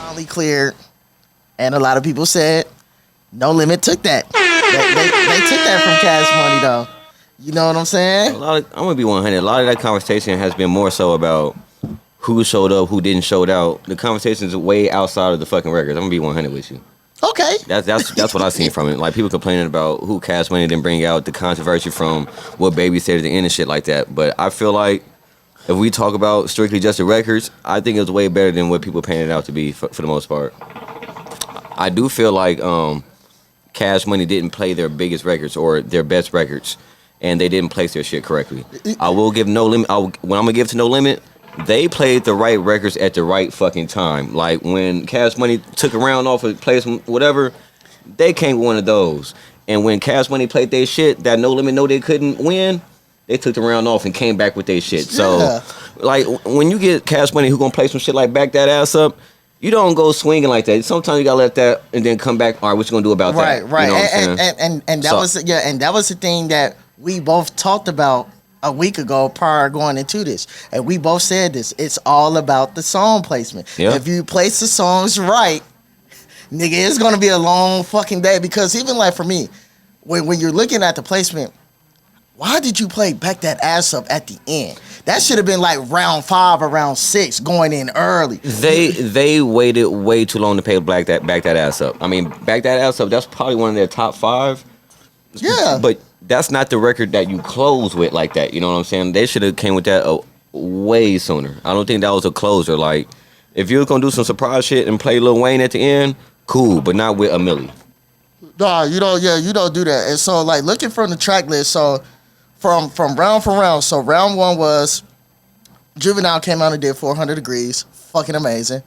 finally cleared, and a lot of people said No Limit took that. They took that from Cash Money though. You know what I'm saying? I'm gonna be 100. A lot of that conversation has been more so about who showed up, who didn't show out. The conversation is way outside of the fucking records. I'm gonna be 100 with you. Okay. That's what I seen from it. Like people complaining about who Cash Money didn't bring out, the controversy from what Baby said at the end and shit like that. But I feel like if we talk about strictly just the records, I think it was way better than what people painted it out to be for the most part. I do feel like Cash Money didn't play their biggest records or their best records, and they didn't place their shit correctly. I will give No Limit. When I'm gonna give to No Limit, they played the right records at the right fucking time. Like when Cash Money took a round off of place whatever, they came with one of those. And when Cash Money played their shit that No Limit know they couldn't win, they took the round off and came back with their shit. So, like when you get Cash Money who gonna play some shit like Back That Ass Up, you don't go swinging like that. Sometimes you gotta let that and then come back. All right, what you gonna do about that? Right. You know what I'm saying? And that was the thing that we both talked about a week ago prior going into this, and we both said this. It's all about the song placement. Yeah. If you place the songs right, nigga, it's gonna be a long fucking day. Because even like for me, when you're looking at the placement, why did you play Back That Ass Up at the end? That should have been like round 5 or round 6 going in early. They waited way too long to play Back That Ass Up. I mean, Back That Ass Up, that's probably one of their top 5. Yeah. But that's not the record that you close with like that. You know what I'm saying? They should have came with that way sooner. I don't think that was a closer. Like, if you were going to do some surprise shit and play Lil Wayne at the end, cool, but not with a Millie. Nah, you don't do that. And so, like, looking from the track list, so from round, so round 1 was Juvenile came out and did 400 Degrees. Fucking amazing.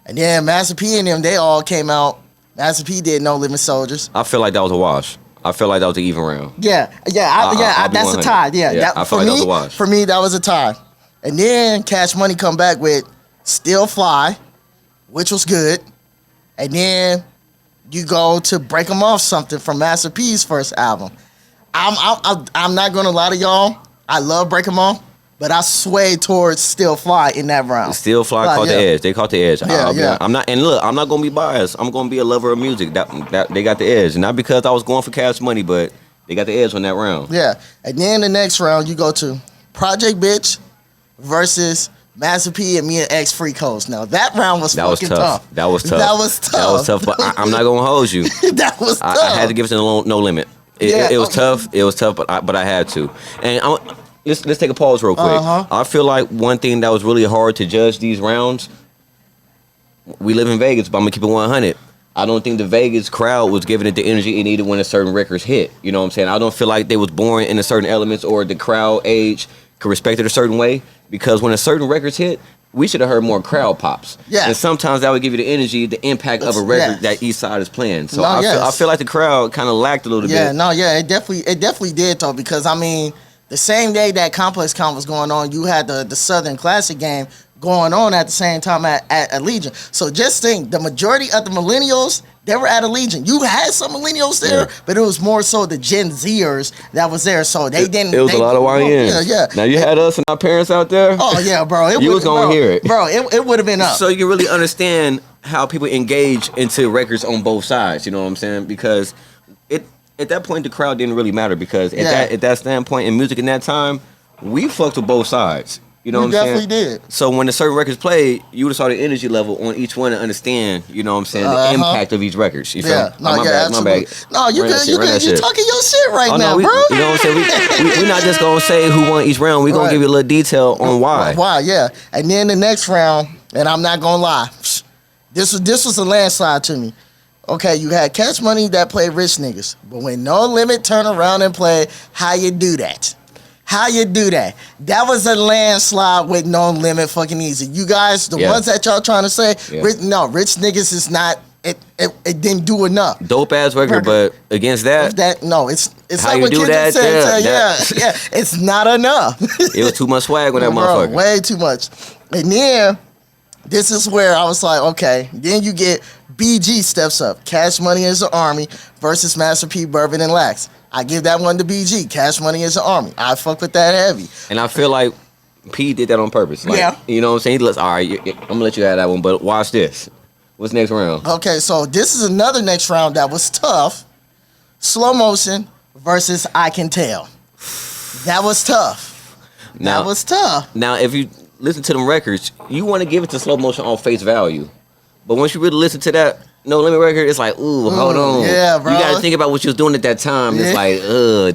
And then Master P and them, they all came out. Master P did No Limit Soldiers. I feel like that was a wash. I feel like that was an even round. Yeah, that's a tie. Yeah, I feel like that was a wash. For me, that was a tie. And then Cash Money come back with Still Fly, which was good. And then you go to Break 'Em Off Something from Master P's first album. I'm not gonna lie to y'all. I love Break 'Em Off, but I swayed towards Still Fly in that round. Still Fly caught the edge. They caught the edge. Yeah. I'm not, and look, I'm not gonna be biased. I'm gonna be a lover of music. That they got the edge, not because I was going for Cash Money, but they got the edge on that round. Yeah, and then the next round you go to Project Bitch versus Master P and Me and X Free Coast. Now that round was fucking tough. That was tough. But I'm not gonna hold you. That was tough. I had to give it to No Limit. It was tough. It was tough, but I had to. And let's take a pause real quick. I feel like one thing that was really hard to judge these rounds. We live in Vegas, but I'm gonna keep it 100. I don't think the Vegas crowd was giving it the energy it needed when a certain records hit. You know what I'm saying? I don't feel like they was born in a certain elements or the crowd age could respect it a certain way, because when a certain records hit, we should have heard more crowd pops. Yeah. And sometimes that would give you the energy, the impact of a record that each side is playing. So I feel like the crowd kind of lacked a little bit. It definitely did though, because I mean, the same day that Complex Con was going on, you had the Southern Classic game going on at the same time at Allegiant. So just think, the majority of the millennials, they were at Allegiant. You had some millennials there, but it was more so the Gen Zers that was there. So they didn't. It was a lot of YNs. Yeah. Now you had us and our parents out there. Oh yeah, bro. You was gonna hear it, bro. It would have been up. So you can really understand how people engage into records on both sides. You know what I'm saying? Because at that point the crowd didn't really matter, because at that standpoint in music in that time, we fucked with both sides. You know what I'm saying? We definitely did. So when the certain records played, you would have saw the energy level on each one to understand, you know what I'm saying, the impact of each record. You feel me? My bad. No, you talking your shit right now, bro. You know what I'm saying? We're not just going to say who won each round. We're going to give you a little detail on why. Why, yeah. And then the next round, and I'm not going to lie, this was a landslide to me. Okay, you had Cash Money that played Rich Niggas, but when No Limit turned around and played How You Do That. How you do that? That was a landslide with No Limit fucking easy. You guys, the ones that y'all trying to say, Rich Niggas is not. It didn't do enough. Dope ass record, but against that, it's How like You what Do Kendrick That. said. It's not enough. It was too much swag on that motherfucker. Way too much. And then this is where I was like, okay. Then you get BG steps up. Cash Money is the Army versus Master P, Bourbon and Lax. I give that one to BG. Cash Money is the Army. I fuck with that heavy. And I feel like P did that on purpose. Like, you know what I'm saying? All right, I'm going to let you have that one, but watch this. What's next round? Okay, so this is another next round that was tough. Slow Motion versus I Can Tell. That was tough. That was tough. Now, if you listen to them records, you want to give it to Slow Motion on face value. But once you really listen to that No Limit record, it's like, ooh, hold on. Yeah, bro. You got to think about what you was doing at that time. It's like,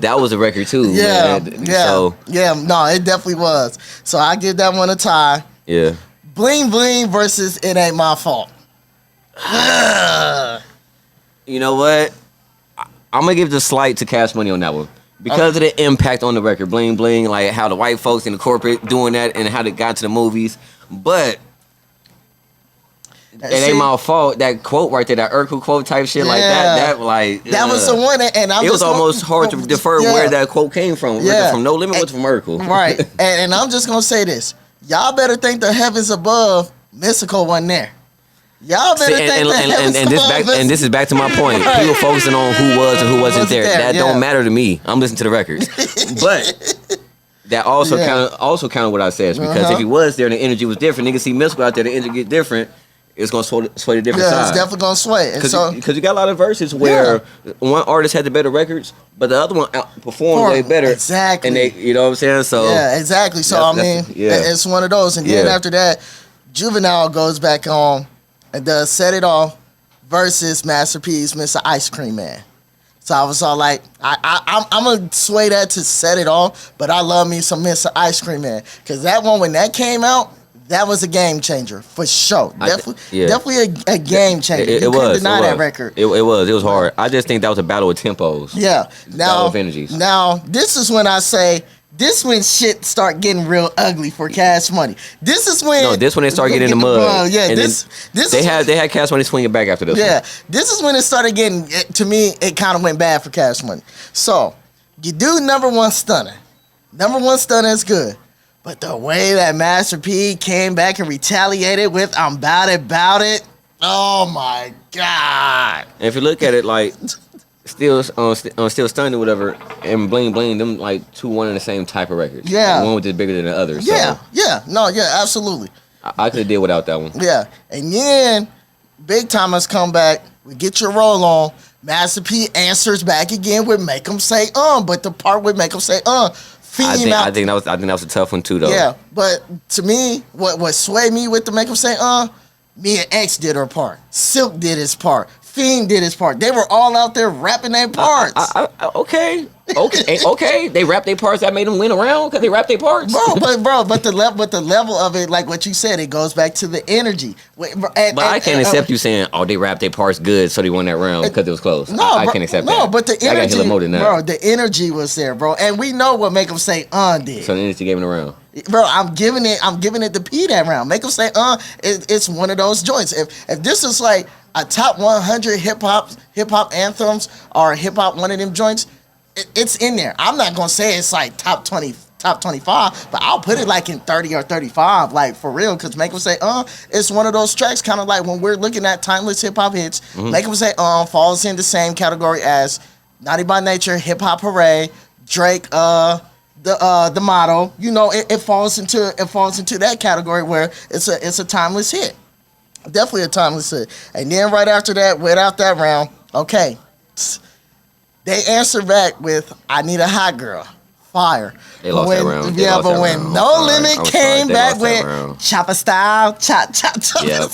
that was a record too. Yeah, man. yeah. So, yeah, no, it definitely was. So I give that one a tie. yeah. Bling Bling versus It Ain't My Fault. You know what? I'm going to give the slight to Cash Money on that one. Because of the impact on the record. Bling Bling, like how the white folks in the corporate doing that and how they got to the movies. But it ain't my fault. That quote right there, that Urkel quote type shit like that was the one, and it was almost hard to defer where that quote came from. Yeah. From No Limit was from Urkel. Right. and I'm just gonna say this. Y'all better thank the heavens above Mystical wasn't there. Y'all better thank the heavens above. And this is back to my point. Right. People focusing on who was and who wasn't there. That don't matter to me. I'm listening to the records. But that also kind of what I said, because if he was there and the energy was different, niggas see Mystical out there, the energy get different. It's gonna sway the different side. It's definitely gonna sway. Because you got a lot of verses where one artist had the better records, but the other one performed way better. Exactly. And they, you know what I'm saying? So yeah, exactly. So it's one of those. And then after that, Juvenile goes back on and does Set It Off versus Master P's Mr. Ice Cream Man. So I was all like, I'm gonna sway that to Set It Off, but I love me some Mr. Ice Cream Man, because that one, when that came out, that was a game changer for sure. Definitely a game changer. You couldn't deny that record. It was hard. I just think that was a battle of tempos. Yeah. Battle of energies. Now this is when I say, this when shit start getting real ugly for Cash Money. This is when this when they start getting in the mud. Yeah, and this they had Cash Money swinging back after this. Yeah, this is when it started getting. To me, it kind of went bad for Cash Money. So you do number one stunner. Number one stunner is good, but the way that Master P came back and retaliated with "I'm bout it," oh my god! And if you look at it, like. Still Stunned or whatever, and Bling Bling, them like one of the same type of records. Yeah. Like, one was just bigger than the other. So Absolutely. I could have did without that one. Yeah. And then Big Timers come back, we get your roll on. Master P answers back again with Make 'Em Say but the part with Make 'Em Say I think that was a tough one too though. Yeah, but to me, what swayed me with the Make 'Em Say me and X did our part. Silk did his part. Fiend did his part. They were all out there rapping their parts. Okay. They rapped their parts. That made them win around because they rapped their parts. But the level of it, like what you said, it goes back to the energy. But I can't accept you saying, they rapped their parts good, so they won that round because it was close. No, I can't accept that. No, but the energy, I got hella more than that. Bro, the energy was there, bro, and we know what Make 'Em Say did. So the energy gave it a round. Bro, I'm giving it the P that round. Make 'Em Say it's one of those joints. If this is like a top 100 hip hop anthems or hip hop one of them joints, it's in there. I'm not gonna say it's like top 20, top 25, but I'll put it like in 30 or 35, like for real. Cause Make 'Em Say it's one of those tracks, kind of like when we're looking at timeless hip hop hits. Make 'Em Say falls in the same category as Naughty by Nature, Hip Hop Hooray, Drake, the motto. You know, it falls into that category where it's a timeless hit. Definitely a timeless hit. And then right after that, without that round, okay, they answer back with "I Need a Hot Girl," fire. They lost that round. But when No Limit came back with "Chopper Style," chop style.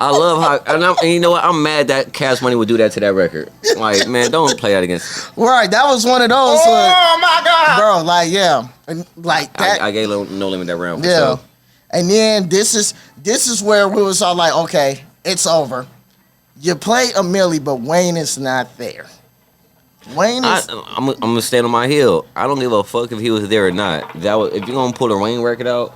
I love how, and you know what? I'm mad that Cash Money would do that to that record. Like, man, don't play that against. Right, that was one of those. Oh my god, bro! Like, yeah, and like that. I gave No Limit that round. Yeah. So. And then this is where we was all like, okay, it's over. You play a Millie, but Wayne is not there. Wayne is. I'm gonna stand on my hill. I don't give a fuck if he was there or not. If you're gonna pull a Wayne record out,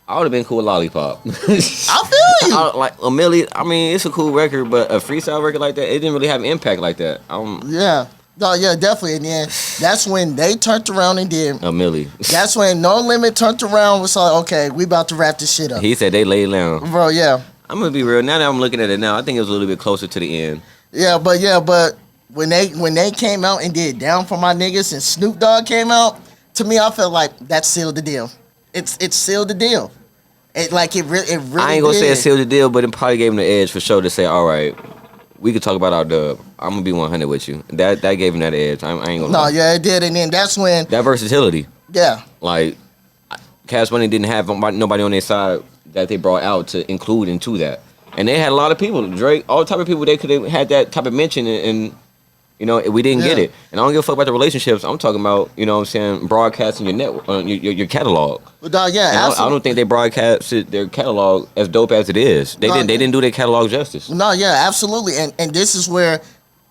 I would have been cool with Lollipop. I feel you. Like a Millie, I mean, it's a cool record, but a freestyle record like that, it didn't really have an impact like that. Yeah. No, yeah, definitely. And then that's when they turned around and did a Millie. That's when No Limit turned around, was like, okay, we about to wrap this shit up. He said they laid down. Bro, yeah. I'm gonna be real. Now that I'm looking at it now, I think it was a little bit closer to the end. Yeah, but when they came out and did Down for My Niggas and Snoop Dogg came out, to me I felt like that sealed the deal. It sealed the deal. It really I ain't gonna say it did. sealed the deal, but it probably gave him the edge for sure to say, all right, we could talk about our dub. I'm gonna be 100 with you. That gave him that edge. I ain't gonna. No, lie. yeah, it did, and then that's when That versatility. yeah. Like, Cash Money didn't have nobody on their side that they brought out to include into that. And they had a lot of people, Drake, all type of people they could have had that type of mention, and you know, we didn't get it. And I don't give a fuck about the relationships. I'm talking about, you know what I'm saying, broadcasting your network, your catalog. Well, dog, yeah, I don't think they broadcasted their catalog as dope as it is. They didn't do their catalog justice. No, yeah, absolutely. And this is where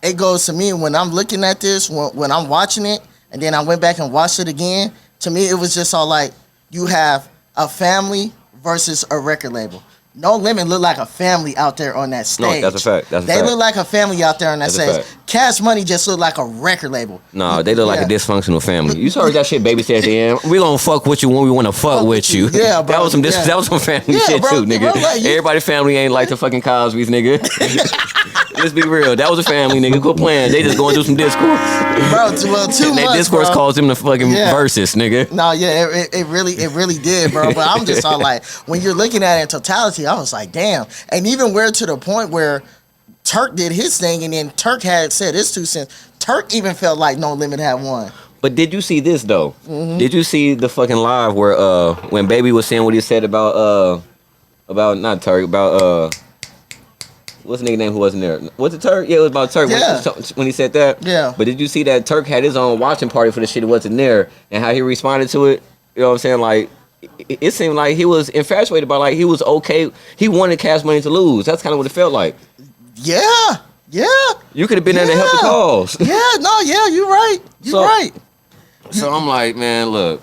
it goes to me when I'm looking at this, when I'm watching it, and then I went back and watched it again. To me, it was just all like, you have a family versus a record label. No Limit look like a family out there on that stage. No, that's a fact. They look like a family out there on that That's a stage. Cash Money just look like a record label. No, they look like a dysfunctional family. You heard that shit Baby said at the end. We gonna fuck with you when we wanna fuck with you. Yeah, bro. That was some family shit bro, too, nigga. Bro, like, Everybody family ain't like the fucking Cosby's, nigga. Let's be real. That was a family, nigga. Quit playing. They just going through some discourse. Bro, well, 2 And that months, discourse bro. calls him the fucking versus, nigga. No, yeah, it really did, bro. But I'm just all like, when you're looking at it in totality, I was like, damn. And even we're to the point where Turk did his thing, and then Turk had said his 2 cents. Turk even felt like No Limit had won. But did you see this though? Mm-hmm. Did you see the fucking live where when Baby was saying what he said about not Turk, about what's the nigga name who wasn't there? Was it Turk? Yeah, it was about Turk. Yeah. When he said that. Yeah. But did you see that Turk had his own watching party for the shit that wasn't there, and how he responded to it? You know what I'm saying? Like, it seemed like he was infatuated by, like, he was okay. He wanted Cash Money to lose. That's kind of what it felt like. Yeah. You could have been there to help the cause. Yeah, no, yeah, you're right. You're right. So I'm like, man, look.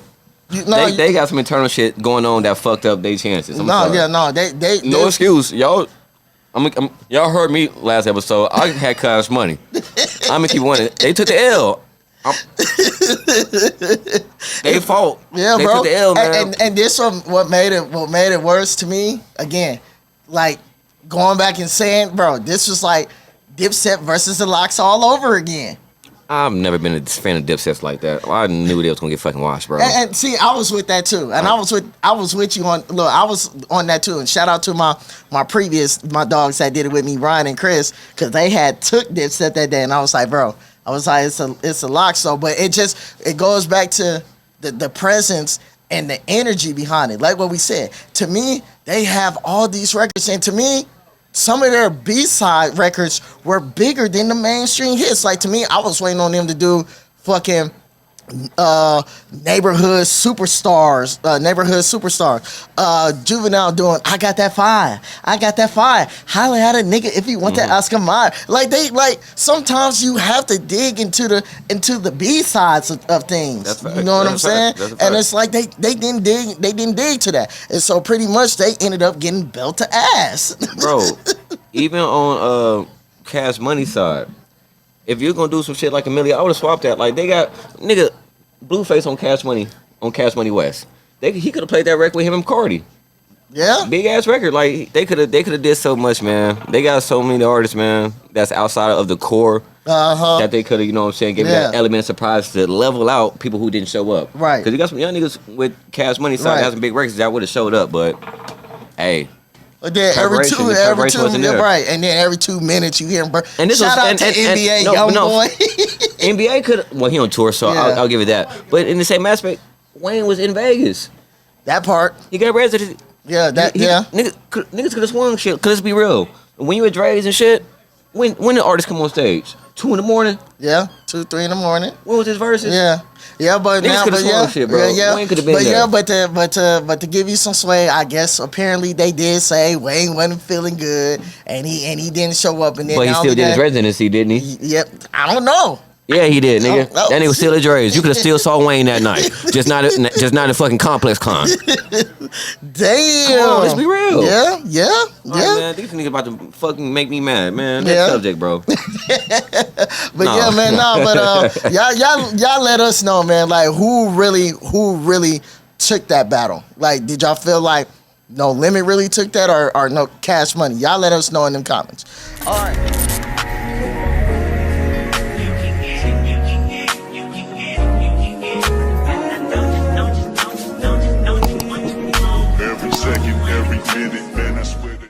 No, They got some internal shit going on that fucked up their chances. I'm no, sorry. yeah, no, they No excuse, y'all. Y'all heard me last episode. I had Cash Money. I'm gonna keep winning. They took the L. They fault. Yeah, they bro. Took the L, man. And this one, what made it worse to me again, like going back and saying, bro, this was like Dipset versus the Locks all over again. I've never been a fan of Dipsets like that. I knew they was gonna get fucking washed, bro. And see, I was with that too, and I was with you on. Look, I was on that too, and shout out to my previous dogs that did it with me, Ryan and Chris, because they had took Dipset that day, and I was like, bro, it's a lock. So, but it goes back to the presence and the energy behind it. Like what we said, to me, they have all these records, and to me, some of their B-side records were bigger than the mainstream hits. Like, to me, I was waiting on them to do fucking neighborhood superstars. Juvenile doing I Got That Fire. Holla at a nigga if you want that Oscar Mayer. Like, sometimes you have to dig into the B-sides of things. That's you fact. know what That's I'm saying? fact. And it's like they didn't dig to that. And so pretty much they ended up getting belt to ass. Bro, even on Cash Money side, if you're gonna do some shit like a million, I would have swapped that. Like, they got nigga Blueface on Cash Money West. He could have played that record with him and Cardi. Yeah. Big ass record. Like, they could have did so much, man. They got so many artists, man, that's outside of the core that they could have, you know what I'm saying, give that element of surprise to level out people who didn't show up. Right. Because you got some young niggas with Cash Money side that has some big records that would have showed up, but hey. But then preparation wasn't there. right, and then every 2 minutes you hear him. And this Shout out to NBA Youngboy. NBA could, well, he on tour, so I'll give it that. But in the same aspect, Wayne was in Vegas. That part. He got resident. Yeah, Niggas could have swung shit. Cause let's be real. When you at Dre's and shit, when the artists come on stage, 2 a.m. Yeah, 2, 3 in the morning. When was his verses? Yeah, but Niggas now, coulda but swung shit, bro. Wayne coulda been there. but to give you some sway, I guess apparently they did say Wayne wasn't feeling good, and he didn't show up, and then But he still did his residency, didn't he? Yep, I don't know. Yeah, he did, nigga. Oh. That nigga was still at Dre's. You could have still saw Wayne that night, just not a fucking Complex Con. Damn. Come on, let's be real. Yeah. All right, man, these niggas about to fucking make me mad, man. Next subject, bro. But yeah, man, but y'all let us know, man, like who really took that battle. Like, did y'all feel like No Limit really took that, or no Cash Money? Y'all let us know in them comments. All right. Every second, 3 minute, man, I swear to